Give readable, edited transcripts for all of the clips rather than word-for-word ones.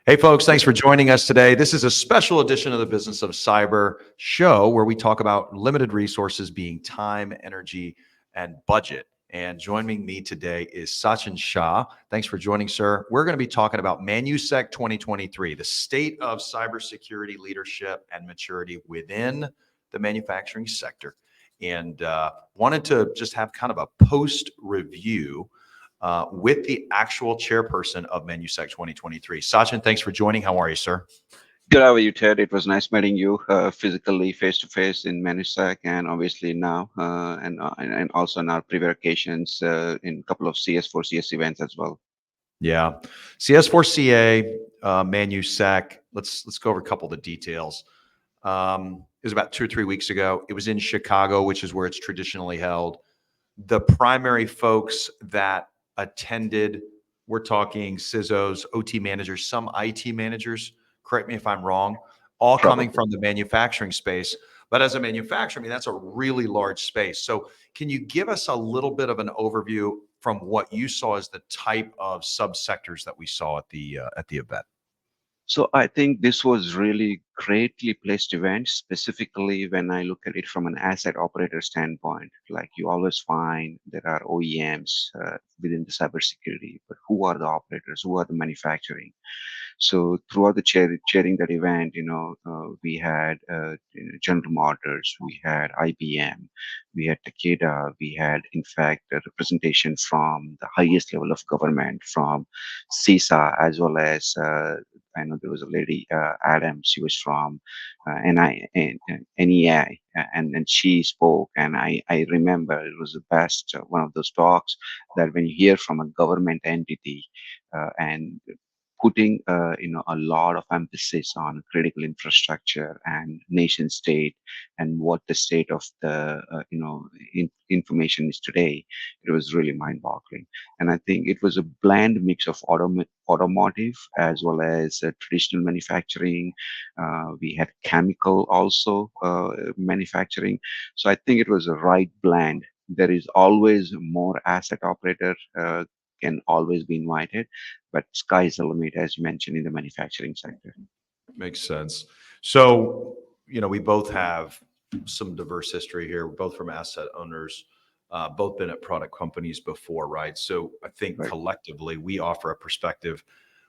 Hey, folks, thanks for joining us today. This is a special edition of the Business of Cyber show where we talk about limited resources being time, energy, and budget. And joining me today is Sachin Shah. Thanks for joining, sir. We're going to be talking about ManuSec 2023, the state of cybersecurity leadership and maturity within the manufacturing sector. And wanted to just have kind of a post review with the actual chairperson of ManuSec 2023. Sachin, thanks for joining. How are you, sir? Good, how are you, Ted? It was nice meeting you physically, face to face in ManuSec, and obviously now, and also on our previous occasions in a couple of CS4CS events as well. Yeah, CS4CA, ManuSec. Let's go over a couple of the details. It was about 2 or 3 weeks ago. It was in Chicago, which is where it's traditionally held. The primary folks that attended, we're talking CISOs, OT managers, some IT managers, correct me if I'm wrong, all coming Probably. from the manufacturing space. But as a manufacturer, I mean, that's a really large space. So can you give us a little bit of an overview from what you saw as the type of subsectors that we saw at the event? So I think this was really greatly placed event, specifically when I look at it from an asset operator standpoint. Like you always find there are OEMs within the cybersecurity, but who are the operators? Who are the manufacturing? So throughout the chairing that event, we had General Motors, we had IBM, we had Takeda, we had in fact a representation from the highest level of government, from CISA, as well as I know there was a lady Adams. She was from NEI, and she spoke, and I remember it was the best one of those talks that when you hear from a government entity and putting a lot of emphasis on critical infrastructure and nation state and what the state of the information is today. It was really mind boggling, and I think it was a bland mix of automotive as well as traditional manufacturing. We had chemical also manufacturing, so I think it was a right blend. There is always more asset operator can always be invited, but sky's the limit, as you mentioned, in the manufacturing sector. Makes sense. So, we both have some diverse history here. We're both from asset owners, both been at product companies before, right? So I think Right. collectively we offer a perspective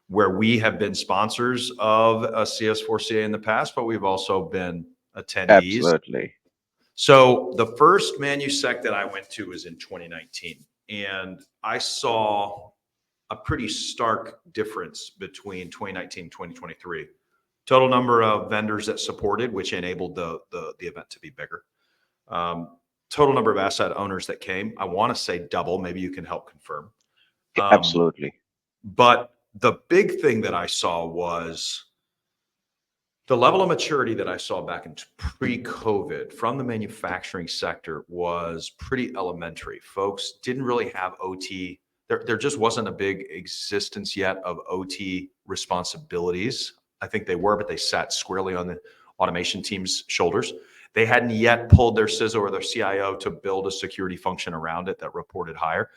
where we have been sponsors of a CS4CA in the past, but we've also been attendees. Absolutely. So the first ManuSec that I went to was in 2019, and I saw a pretty stark difference between 2019 and 2023. Total number of vendors that supported, which enabled the event to be bigger. Total number of asset owners that came, I want to say double. Maybe you can help confirm. Um, Absolutely. but the big thing that I saw was the level of maturity that I saw back in pre-COVID from the manufacturing sector was pretty elementary. Folks didn't really have OT. There just wasn't a big existence yet of OT responsibilities. I think they were, but they sat squarely on the automation team's shoulders. They hadn't yet pulled their CISO or their CIO to build a security function around it that reported higher.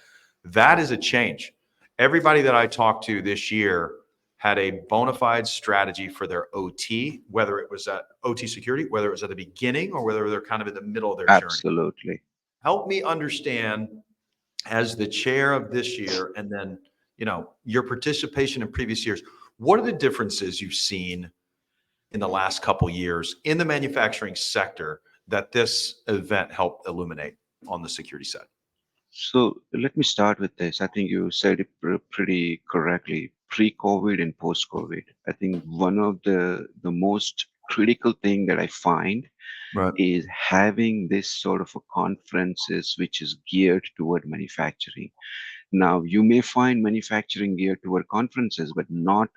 That is a change. Everybody that I talked to this year had a bona fide strategy for their OT, whether it was at OT security, whether it was at the beginning or whether they're kind of in the middle of their journey. Absolutely. Help me understand as the chair of this year and then, your participation in previous years, what are the differences you've seen in the last couple years in the manufacturing sector that this event helped illuminate on the security side? So let me start with this. I think you said it pretty correctly. Pre-COVID and post-COVID, I think one of the most critical thing that I find Right. is having this sort of a conferences which is geared toward manufacturing. Now, you may find manufacturing geared toward conferences, but not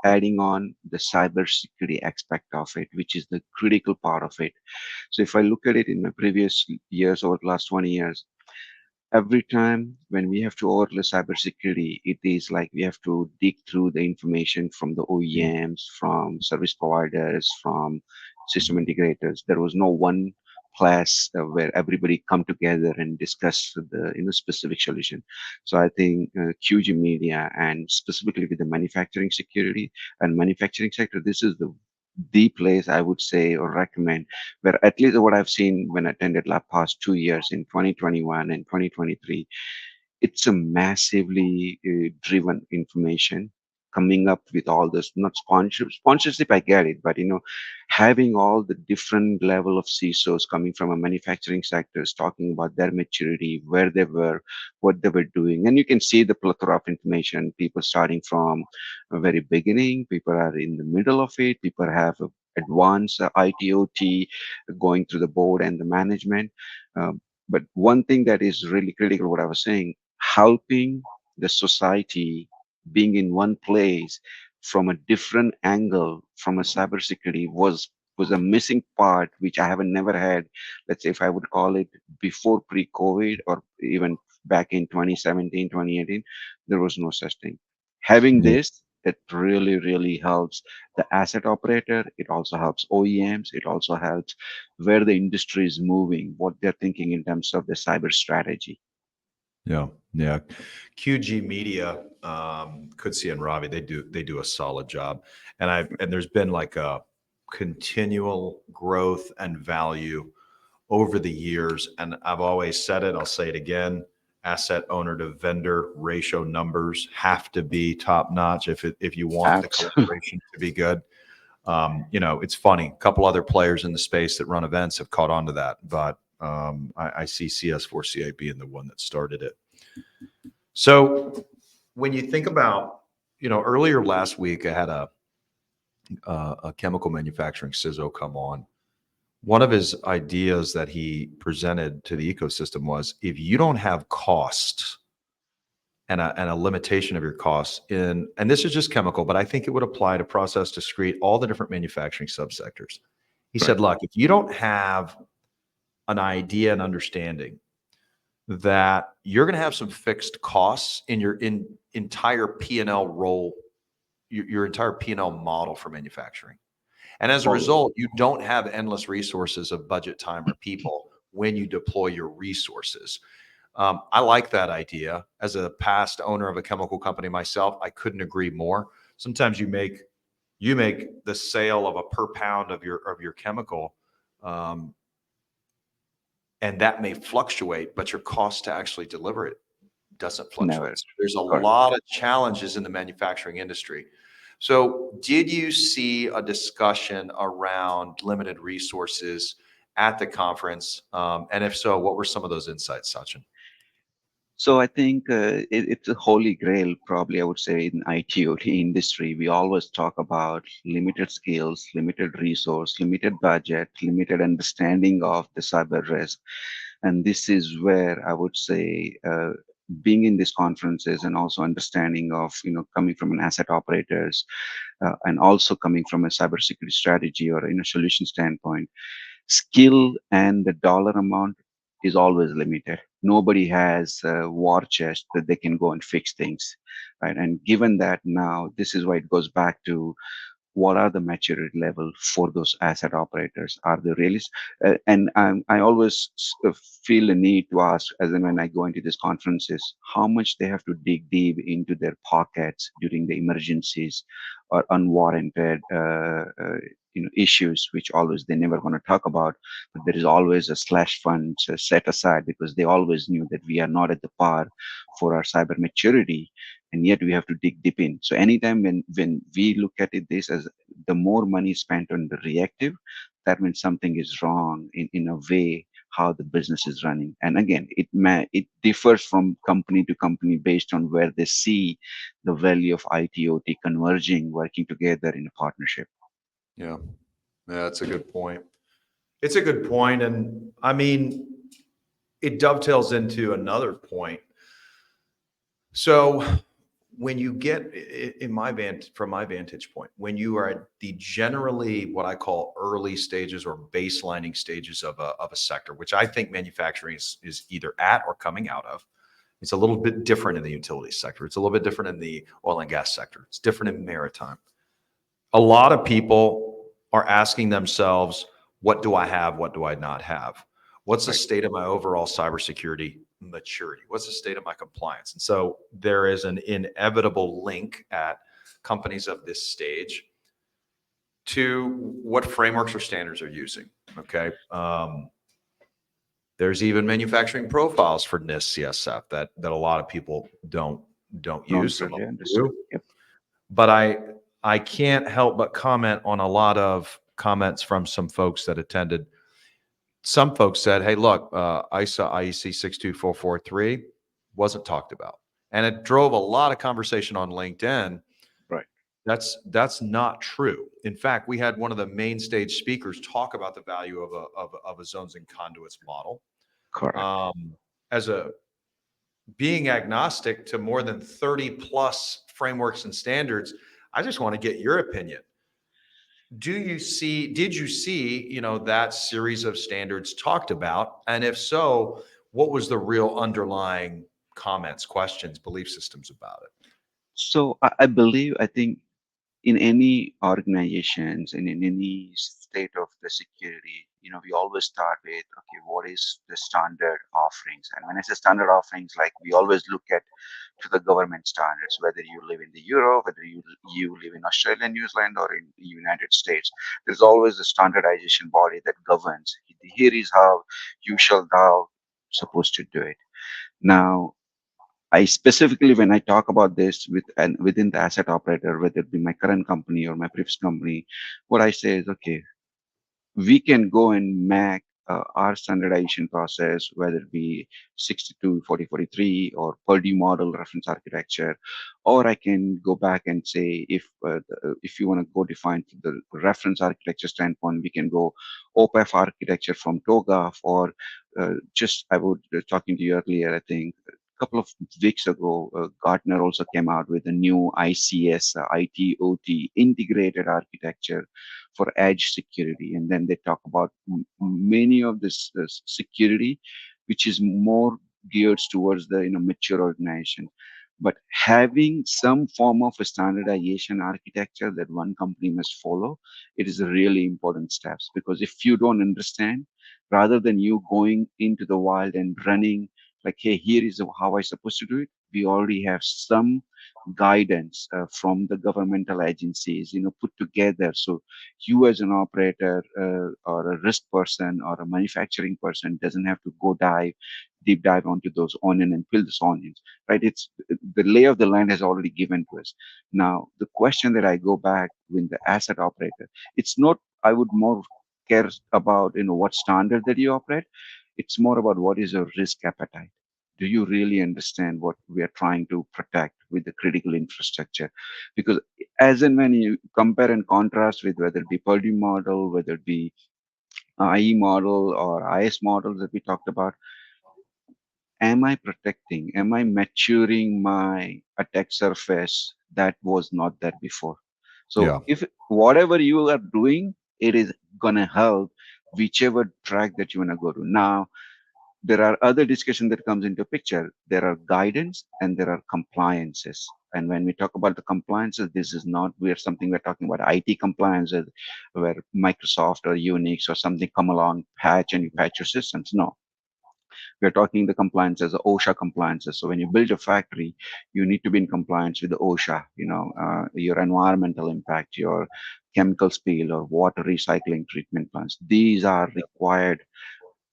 adding on the cybersecurity aspect of it, which is the critical part of it. So if I look at it in my previous years, over the last 20 years, every time when we have to overlay cybersecurity, it is like we have to dig through the information from the OEMs, from service providers, from system integrators. There was no one place where everybody come together and discuss the specific solution. So I think QG Media, and specifically with the manufacturing security and manufacturing sector, this is the place I would say or recommend, where at least what I've seen when I attended lab past 2 years in 2021 and 2023, it's a massively driven information coming up with all this, not sponsorship, I get it, but having all the different level of CISOs coming from a manufacturing sectors talking about their maturity, where they were, what they were doing, and you can see the plethora of information, people starting from a very beginning, people are in the middle of it, people have advanced ITOT going through the board and the management. But one thing that is really critical, what I was saying, helping the society being in one place from a different angle from a cybersecurity was a missing part which I haven't never had. Let's say if I would call it before pre-COVID or even back in 2017, 2018, there was no such thing. Having Yeah. this, it really, really helps the asset operator. It also helps OEMs. It also helps where the industry is moving, what they're thinking in terms of the cyber strategy. Yeah, yeah. QG Media, Kutsi and Ravi, they do a solid job, and there's been like a continual growth and value over the years, and I've always said it. I'll say it again: asset owner to vendor ratio numbers have to be top notch if you want the Absolutely. collaboration to be good. It's funny. A couple other players in the space that run events have caught on to that, but I see CS4CA being the one that started it. So when you think about, earlier last week, I had a chemical manufacturing CISO come on. One of his ideas that he presented to the ecosystem was if you don't have costs and a limitation of your costs and this is just chemical, but I think it would apply to process, discrete, all the different manufacturing subsectors. He Right. said, look, if you don't have an idea and understanding that you're going to have some fixed costs in your entire P&L role, your entire P&L model for manufacturing. And as a Always. result, you don't have endless resources of budget, time, or people when you deploy your resources. I like that idea. As a past owner of a chemical company myself, I couldn't agree more. Sometimes you make the sale of a per pound of your chemical, um, and that may fluctuate, but your cost to actually deliver it doesn't Never. fluctuate. So there's a Correct. lot of challenges in the manufacturing industry. So did you see a discussion around limited resources at the conference? And if so, what were some of those insights, Sachin? So I think it's a holy grail, probably I would say in IT/OT industry. We always talk about limited skills, limited resource, limited budget, limited understanding of the cyber risk. And this is where I would say being in these conferences and also understanding of, coming from an asset operators and also coming from a cybersecurity strategy or in a solution standpoint, skill and the dollar amount is always limited. Nobody has a war chest that they can go and fix things, right? And given that now, this is why it goes back to what are the maturity level for those asset operators? Are they really? And I always feel the need to ask, as in when I go into these conferences, how much they have to dig deep into their pockets during the emergencies or unwarranted, issues, which always they never going to talk about. But there is always a slash fund set aside because they always knew that we are not at the par for our cyber maturity, and yet we have to dig deep in. So anytime when we look at it this as the more money spent on the reactive, that means something is wrong in a way how the business is running. And again, it differs from company to company based on where they see the value of IT/OT converging, working together in a partnership. Yeah, yeah, that's a good point. It's a good point, and I mean, it dovetails into another point. So when you get from my vantage point, when you are at the generally what I call early stages or baselining stages of a sector, which I think manufacturing is either at or coming out of. It's a little bit different in the utility sector. It's a little bit different in the oil and gas sector. It's different in maritime. A lot of people are asking themselves, what do I have? What do I not have? What's the Right. state of my overall cybersecurity maturity? What's the state of my compliance? And so there is an inevitable link at companies of this stage to what frameworks or standards are using. Okay. There's even manufacturing profiles for NIST CSF that a lot of people don't Don't use. Some of really them understand. do, Yep. but I can't help but comment on a lot of comments from some folks that attended. Some folks said, "Hey, look, ISA IEC 62443 wasn't talked about," and it drove a lot of conversation on LinkedIn. Right. That's not true. In fact, we had one of the main stage speakers talk about the value of a zones and conduits model. Correct. As a being agnostic to more than 30 plus frameworks and standards, I just want to get your opinion. Did you see, that series of standards talked about? And if so, what was the real underlying comments, questions, belief systems about it? So I think in any organizations and in any state of the security, we always start with, okay, what is the standard offerings? And when I say standard offerings, like we always look at to the government standards, whether you live in the Europe, whether you live in Australia, New Zealand, or in the United States, there's always a standardization body that governs. Here is how you shall thou supposed to do it. Now, I specifically, when I talk about this within the asset operator, whether it be my current company or my previous company, what I say is, okay, we can go and make our standardization process, whether it be 62, 40, 43 or Purdy model reference architecture, or I can go back and say, if you want to go define the reference architecture standpoint, we can go OPEF architecture from TOGAF, or just I was talking to you earlier, I think, a couple of weeks ago, Gartner also came out with a new ICS, ITOT integrated architecture for edge security. And then they talk about many of this security, which is more geared towards the mature organization. But having some form of a standardization architecture that one company must follow, it is a really important steps, because if you don't understand, rather than you going into the wild and running like, hey, here is how I supposed to do it, we already have some guidance from the governmental agencies, put together. So you as an operator or a risk person or a manufacturing person doesn't have to go deep dive onto those onion and peel those onions, right? It's the lay of the land has already given to us. Now, the question that I go back with the asset operator, it's not, I would more care about, what standard that you operate. It's more about what is your risk appetite. Do you really understand what we are trying to protect with the critical infrastructure? Because as and when you compare and contrast with whether it be Purdy model, whether it be IE model or IS models that we talked about, am I protecting, am I maturing my attack surface that was not there before? So Yeah. if whatever you are doing, it is gonna help whichever track that you wanna go to. Now, there are other discussion that comes into picture. There are guidance and there are compliances. And when we talk about the compliances, this is not where something we're talking about IT compliances, where Microsoft or Unix or something come along, patch and you patch your systems. No, we're talking the compliances, the OSHA compliances. So when you build a factory, you need to be in compliance with the OSHA, your environmental impact, your chemical spill or water recycling treatment plants. These are required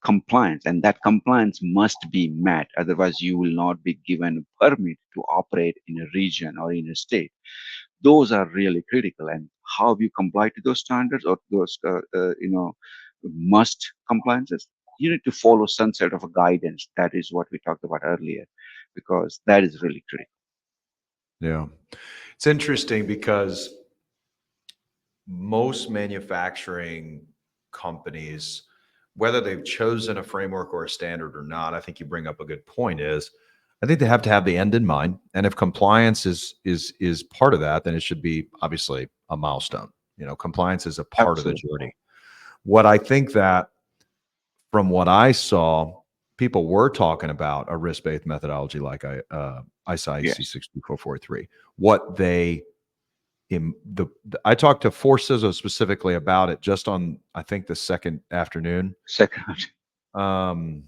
compliance, and that compliance must be met, otherwise you will not be given permit to operate in a region or in a state. Those are really critical, and how you comply to those standards or those must compliances, you need to follow some sort of a guidance. That is what we talked about earlier, because that is really critical. Yeah. It's interesting because most manufacturing companies, whether they've chosen a framework or a standard or not, I think you bring up a good point, is I think they have to have the end in mind. And if compliance is part of that, then it should be obviously a milestone. Compliance is a part of the Absolutely. journey. What I think that from what I saw, people were talking about a risk-based methodology like ISO Yes. 62443. What they I talked to four CISOs specifically about it just on, I think, the second afternoon. Second. Um,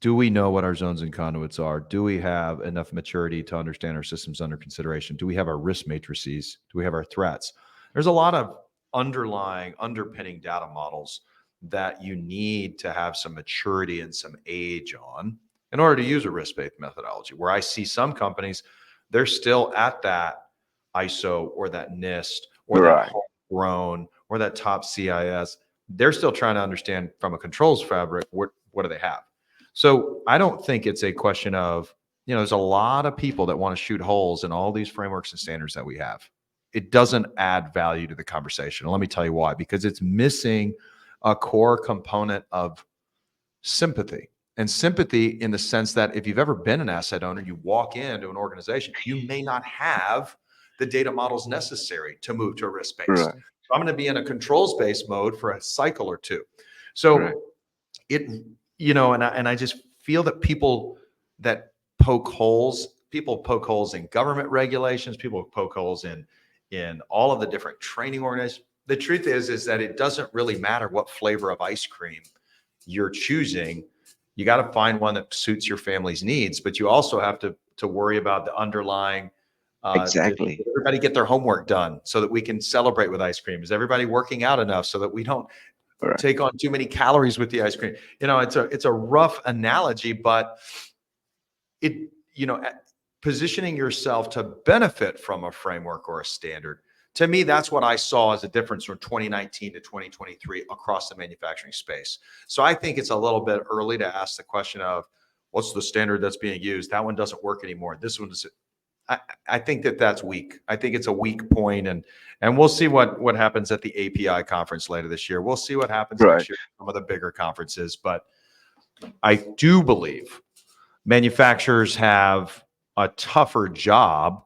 do we know what our zones and conduits are? Do we have enough maturity to understand our systems under consideration? Do we have our risk matrices? Do we have our threats? There's a lot of underpinning data models that you need to have some maturity and some age on in order to use a risk-based methodology. Where I see some companies, they're still at that ISO or that NIST or that Right. homegrown or that top CIS. They're still trying to understand from a controls fabric, what do they have? So I don't think it's a question of, there's a lot of people that want to shoot holes in all these frameworks and standards that we have. It doesn't add value to the conversation. And let me tell you why, because it's missing a core component of sympathy. And sympathy in the sense that if you've ever been an asset owner, you walk into an organization, you may not have the data models necessary to move to a risk based. Right. So I'm going to be in a controls based mode for a cycle or two. Right. So it, and I just feel that that people poke holes in government regulations, people poke holes in all of the different training organizations. The truth is that it doesn't really matter what flavor of ice cream you're choosing. You got to find one that suits your family's needs, but you also have to worry about the underlying. Did Exactly. everybody get their homework done so that we can celebrate with ice cream? Is everybody working out enough so that we don't Right. take on too many calories with the ice cream? It's a rough analogy, but it, positioning yourself to benefit from a framework or a standard. To me, that's what I saw as a difference from 2019 to 2023 across the manufacturing space. So I think it's a little bit early to ask the question of what's the standard that's being used. That one doesn't work anymore. This one is. I think that's weak. I think it's a weak point, and we'll see what happens at the API conference later this year. We'll see what happens Right. next year at some of the bigger conferences, but I do believe manufacturers have a tougher job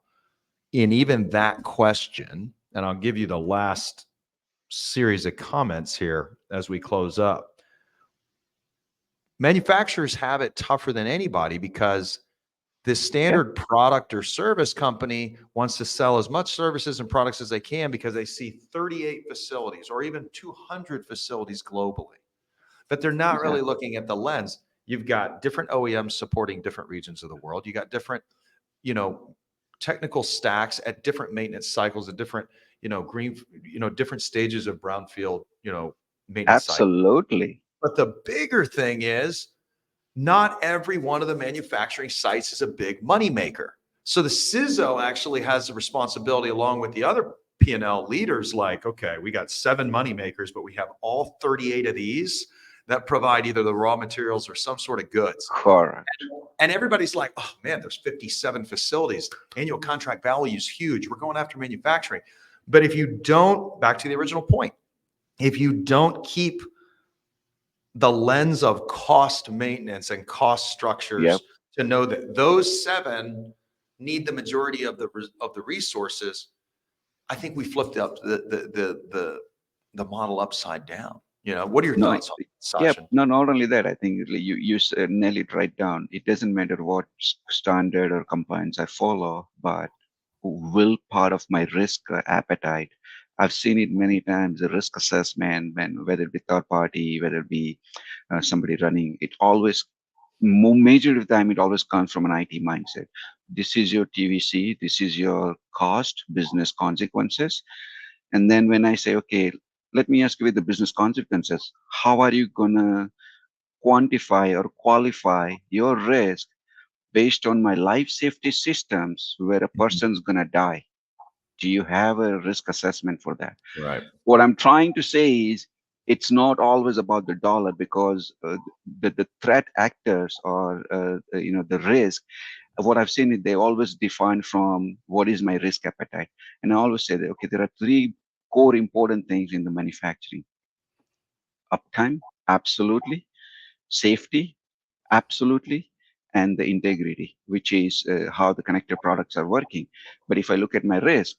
in even that question. And I'll give you the last series of comments here as we close up. Manufacturers have it tougher than anybody because the Yeah. standard product or service company wants to sell as much services and products as they can because they see 38 facilities or even 200 facilities globally. But they're not really Exactly. looking at the lens. You've got different OEMs supporting different regions of the world. You got different, you know, technical stacks at different maintenance cycles, at different, different stages of brownfield, maintenance cycle. Absolutely. But the bigger thing is not every one of the manufacturing sites is a big money maker. So the CISO actually has the responsibility along with the other P&L leaders like, okay, we got 7 money makers, but we have all 38 of these that provide either the raw materials or some sort of goods. Correct. And everybody's like, oh man, there's 57 facilities. Annual contract value is huge. We're going after manufacturing. But if you don't, back to the original point, if you don't keep the lens of cost maintenance and cost Yep. structures to know that those 7 need the majority of the resources, I think we flipped up the model upside down. What are your No. thoughts on Yeah. Sachin? No. Not only that, I think you nail it right down. It doesn't matter what standard or compliance I follow, but will part of my risk appetite. I've seen it many times. The risk assessment, when whether it be third party, whether it be somebody running, it always majority of the time it always comes from an IT mindset. This is your TVC, this is your cost, business consequences. And then when I say, okay, let me ask you with the business consequences, how are you gonna quantify or qualify your risk based on my life safety systems where a Mhm. person's gonna die? Do you have a risk assessment for that? Right. What I'm trying to say is it's not always about the dollar because the threat actors or the risk. What I've seen is they always define from what is my risk appetite, and I always say that okay, there are 3 core important things in the manufacturing: uptime, absolutely; safety, absolutely; and the integrity, which is how the connected products are working. But if I look at my risk,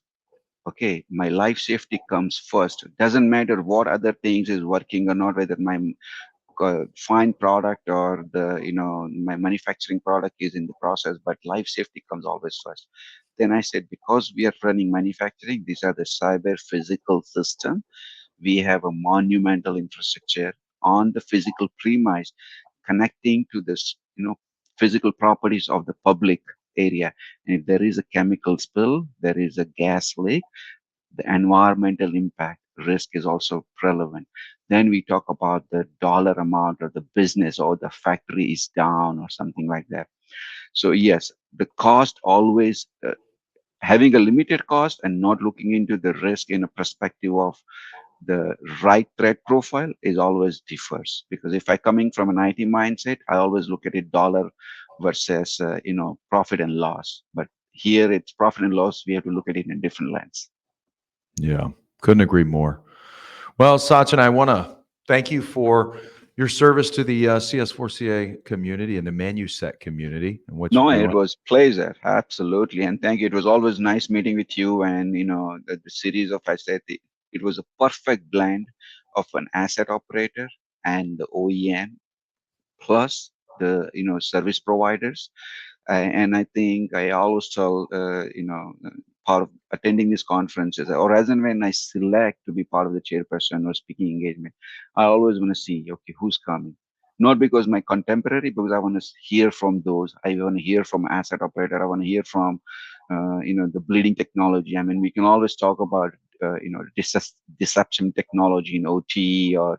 okay, my life safety comes first. Doesn't matter what other things is working or not, whether my fine product or the my manufacturing product is in the process, but life safety comes always first. then I said, because we are running manufacturing, these are the cyber physical system. We have a monumental infrastructure on the physical premise connecting to this, physical properties of the public area. And if there is a chemical spill, there is a gas leak, the environmental impact risk is also relevant. Then we talk about the dollar amount or the business or the factory is down or something like that. So yes, the cost always having a limited cost and not looking into the risk in a perspective of the right threat profile is always differs, because if I coming from an IT mindset, I always look at it dollar versus profit and loss. But here it's profit and loss. We have to look at it in a different lens. Yeah, couldn't agree more. Well, Sachin, I want to thank you for your service to the CS4CA community and the ManuSec community and what you're No, it doing. was pleasure, absolutely, and thank you. It was always nice meeting with you, and the series of I said it was a perfect blend of an asset operator and the OEM plus the service providers. And I think I always tell, part of attending these conferences, or as and when I select to be part of the chairperson or speaking engagement, I always want to see, okay, who's coming. Not because my contemporary, because I want to hear from those. I want to hear from asset operator. I want to hear from, the bleeding technology. I mean, we can always talk about, deception technology in OT or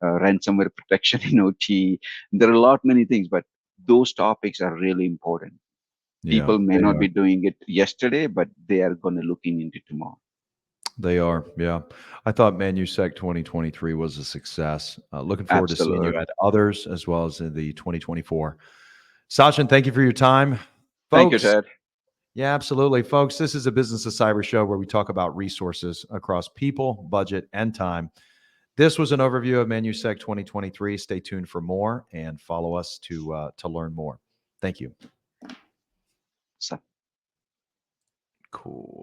ransomware protection in OT. There are a lot many things, but those topics are really important. Yeah, People may they not are. be doing it yesterday, but they are going to looking into tomorrow. They are. Yeah. I thought ManuSec 2023 was a success. Looking forward to seeing you Absolutely. at others as well as in the 2024. Sachin, thank you for your time. Thank you, Folks, Ted. yeah, absolutely. Folks, this is a Business of Cyber show where we talk about resources across people, budget, and time. This was an overview of ManuSec 2023. Stay tuned for more and follow us to learn more. Thank you. So Cool.